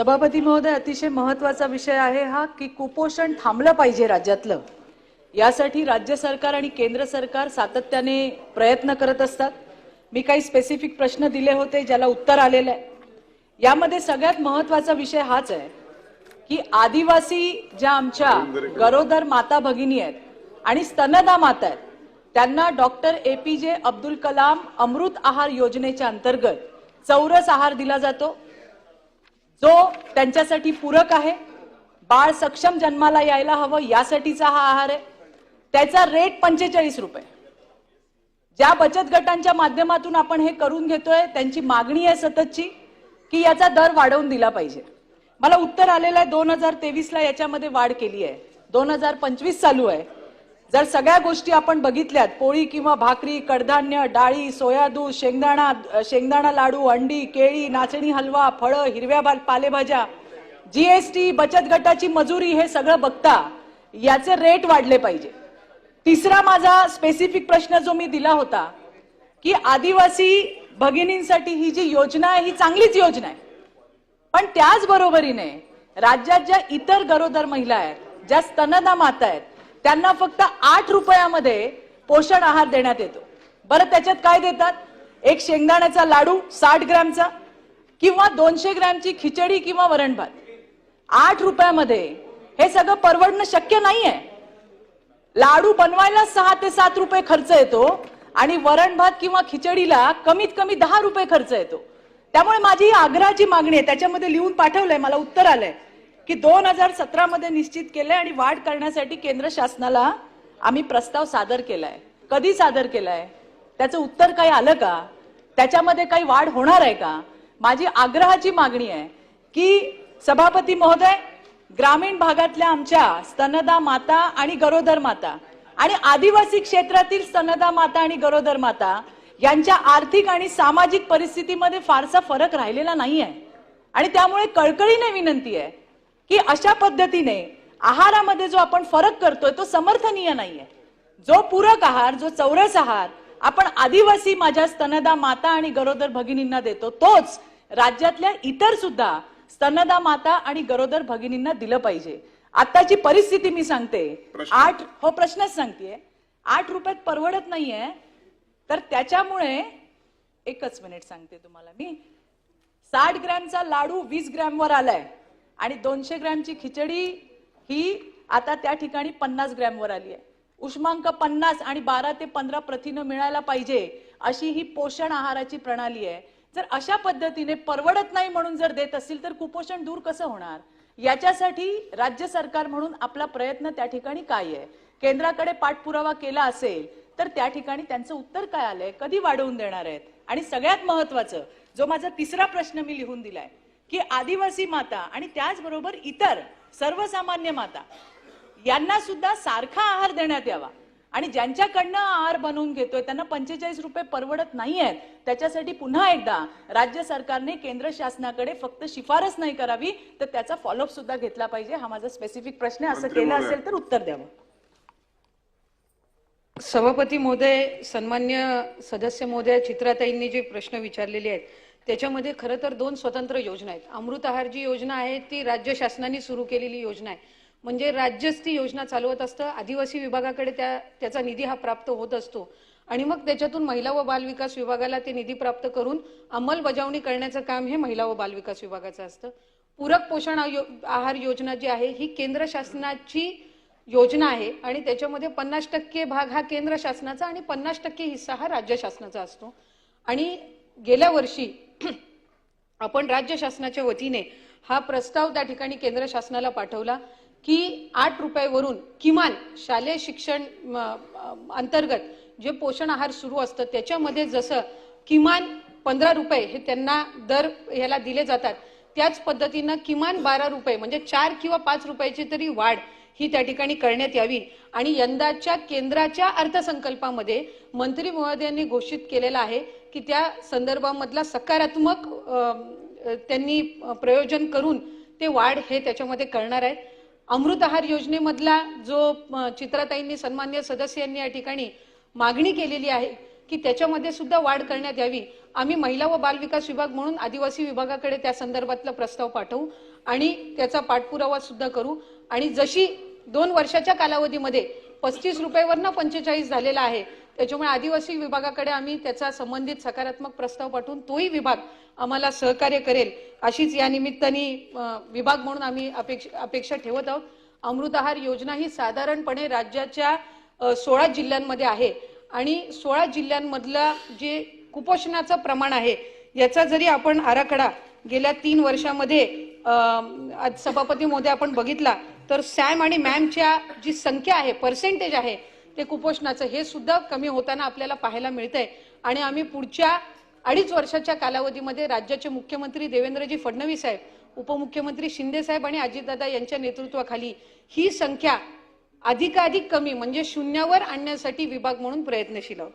सभापती महोदय, अतिशय महत्त्वाचा विषय आहे हा की कुपोषण थांबलं पाहिजे राज्यातलं। यासाठी राज्य सरकार आणि केंद्र सरकार सातत्याने प्रयत्न करत असतात। मी काही स्पेसिफिक प्रश्न दिले होते ज्याला उत्तर आलेलं आहे। यामध्ये सगळ्यात महत्त्वाचा विषय हाच आहे की आदिवासी ज्या आमच्या गरोदर माता भगिनी आहेत आणि स्तनदा माता आहेत त्यांना डॉक्टर APJ अब्दुल कलाम अमृत आहार योजनेच्या अंतर्गत चौरस आहार दिला जातो, जो त्यांच्यासाठी पूरक आहे। बाळ सक्षम जन्माला यायला हवं यासाठीचा हा आहार आहे। त्याचा रेट 45 रुपये। ज्या बचत गटांच्या माध्यमातून आपण हे करून घेतोय त्यांची मागणी आहे सततची की याचा दर वाढवून दिला पाहिजे। मला उत्तर आलेलं आहे 2023 ला याच्यामध्ये वाढ केली आहे, 2025 चालू आहे। जर सगळ्या गोष्टी आपण बघितल्यात, पोळी किंवा भाकरी, कडधान्य, डाळी, सोया दूध, शेंगदाणा लाडू, अंडी, केळी, नाचणी हलवा, फळं, हिरव्या पालेभाज्या, GST, बचत गटाची मजुरी, हे सगळं बघता याचे रेट वाढले पाहिजे। तिसरा माझा स्पेसिफिक प्रश्न जो मी दिला होता की आदिवासी भगिनींसाठी ही जी योजना आहे ही चांगलीच योजना आहे, पण त्याच बरोबरीने राज्यात ज्या इतर गरोदर महिला आहेत, ज्या स्तनदा माता आहेत, त्यांना फक्त 8 रुपयामध्ये पोषण आहार देण्यात येतो। बरं, त्याच्यात काय देतात? एक शेंगदाण्याचा लाडू 60 ग्रॅमचा किंवा 200 ग्रॅमची खिचडी किंवा वरण भात। 8 रुपयामध्ये हे सगळं परवडणं शक्य नाहीये। लाडू बनवायला 6 ते 7 रुपये खर्च येतो आणि वरण भात किंवा खिचडीला कमीत कमी 10 रुपये खर्च येतो। त्यामुळे माझी आग्रहाची मागणी आहे, त्याच्यामध्ये लिहून पाठवलंय, मला उत्तर आलंय की 2017 मध्ये निश्चित केलंय आणि वाढ करण्यासाठी केंद्र शासनाला आम्ही प्रस्ताव सादर केलाय। कधी सादर केलाय? त्याचं उत्तर काही आलं का? त्याच्यामध्ये काही वाढ होणार आहे का? माझी आग्रहाची मागणी आहे की सभापती महोदय, ग्रामीण भागातल्या आमच्या स्तनदा माता आणि गरोदर माता आणि आदिवासी क्षेत्रातील स्तनदा माता आणि गरोदर माता यांच्या आर्थिक आणि सामाजिक परिस्थितीमध्ये फारसा फरक राहिलेला नाहीये आणि त्यामुळे कळकळीने विनंती आहे की अशा पद्धतीने आहारामध्ये जो आपण फरक करतोय तो समर्थनीय नाहीये। जो पूरक आहार, जो चौरस आहार आपण आदिवासी माझ्या स्तनदा माता आणि गरोदर भगिनींना देतो, तोच राज्यातल्या इतर सुद्धा स्तनदा माता आणि गरोदर भगिनींना दिलं पाहिजे। आताची परिस्थिती मी सांगते, प्रश्नच सांगतेय, 8 रुपयात परवडत नाहीये, तर त्याच्यामुळे एकच मिनिट सांगते तुम्हाला मी। 60 ग्रॅमचा लाडू 20 ग्रॅमवर आलाय आणि 200 ग्रॅमची खिचडी ही आता त्या ठिकाणी 50 ग्रॅमवर आली आहे। उष्मांक 50 आणि 12 ते 15 प्रथिनं मिळायला पाहिजे अशी ही पोषण आहाराची प्रणाली आहे। जर अशा पद्धतीने परवडत नाही म्हणून जर देत असेल तर कुपोषण दूर कसं होणार? याच्यासाठी राज्य सरकार म्हणून आपला प्रयत्न त्या ठिकाणी काय आहे? केंद्राकडे पाठपुरावा केला असेल तर त्या ठिकाणी त्यांचं उत्तर काय आलंय? कधी वाढवून देणार आहेत? आणि सगळ्यात महत्त्वाचं, जो माझा तिसरा प्रश्न मी लिहून दिलाय की आदिवासी माता आणि त्याचबरोबर इतर सर्वसामान्य माता यांना सुद्धा सारखा आहार देण्यात यावा आणि ज्यांच्याकडनं आहार बनवून घेतोय त्यांना 45 रुपये परवडत नाहीयेत, त्याच्यासाठी पुन्हा एकदा राज्य सरकारने केंद्र शासनाकडे फक्त शिफारस नाही करावी तर त्याचा फॉलोअप सुद्धा घेतला पाहिजे। हा माझा स्पेसिफिक प्रश्न आहे, असं केलं असेल तर उत्तर द्यावं। सभापती महोदय, सन्मान्य सदस्य महोदय, चित्राताईंनी जे प्रश्न विचारलेले आहेत त्याच्यामध्ये खरं तर 2 स्वतंत्र योजना आहेत। अमृत आहार जी योजना आहे ती राज्य शासनाने सुरू केलेली योजना आहे, म्हणजे राज्यच ती योजना चालवत असतं। आदिवासी विभागाकडे त्याचा निधी हा प्राप्त होत असतो आणि मग त्याच्यातून महिला व बाल विकास विभागाला ते निधी प्राप्त करून अंमलबजावणी करण्याचं काम हे महिला व बाल विकास विभागाचं असतं। पूरक पोषण आहार योजना जी आहे ही केंद्र शासनाची योजना आहे आणि त्याच्यामध्ये 50% भाग हा केंद्र शासनाचा आणि 50% हिस्सा हा राज्य शासनाचा असतो। आणि गेल्या वर्षी आपण राज्य शासनाच्या वतीने हा प्रस्ताव त्या ठिकाणी केंद्र शासनाला पाठवला की 8 रुपयावरून किमान शालेय शिक्षण अंतर्गत जे पोषण आहार सुरू असतं त्याच्यामध्ये जसं किमान 15 रुपये हे त्यांना दर ह्याला दिले जातात, त्याच पद्धतीनं किमान 12 रुपये म्हणजे 4 किंवा 5 रुपयाची तरी वाढ ही त्या ठिकाणी करण्यात यावी। आणि यंदाच्या केंद्राच्या अर्थसंकल्पामध्ये मंत्री महोदयांनी घोषित केलेला आहे की त्या संदर्भामधला सकारात्मक त्यांनी प्रयोजन करून ते वाढ हे त्याच्यामध्ये करणार आहेत। अमृत आहार योजनेमधला जो चित्राताईंनी सन्मान्य सदस्यांनी या ठिकाणी मागणी केलेली आहे की त्याच्यामध्ये सुद्धा वाढ करण्यात यावी. आम्ही महिला व बाल विकास विभाग म्हणून आदिवासी विभागाकडे त्या संदर्भातला प्रस्ताव पाठवू आणि त्याचा पाठपुरावा सुद्धा करू. आणि जशी 2 वर्षाच्या कालावधीमध्ये 35 रुपयावरनं 45 झालेला आहे, त्याच्यामुळे आदिवासी विभागाकडे आम्ही त्याचा संबंधित सकारात्मक प्रस्ताव पाठवून तोही विभाग आम्हाला सहकार्य करेल अशीच या निमित्ताने विभाग म्हणून आम्ही अपेक्षा ठेवत आहोत. अमृत आहार योजना ही साधारणपणे राज्याच्या 16 जिल्ह्यांमध्ये आहे आणि 16 जिल्ह्यांमधलं जे कुपोषणाचं प्रमाण आहे याचा जरी आपण आराखडा गेल्या 3 वर्षामध्ये आज सभापती महोदय आपण बघितला तर सॅम आणि मॅमच्या जी संख्या आहे, पर्सेंटेज आहे ते कुपोषणाचं, हे सुद्धा कमी होताना आपल्याला पाहायला मिळतंय. आणि आम्ही पुढच्या 2.5 वर्षाच्या कालावधीमध्ये राज्याचे मुख्यमंत्री देवेंद्रजी फडणवीस साहेब, उपमुख्यमंत्री शिंदे साहेब आणि अजितदादा यांच्या नेतृत्वाखाली ही संख्या अधिकाधिक कमी म्हणजे शून्यावर आणण्यासाठी विभाग म्हणून प्रयत्नशील आहोत.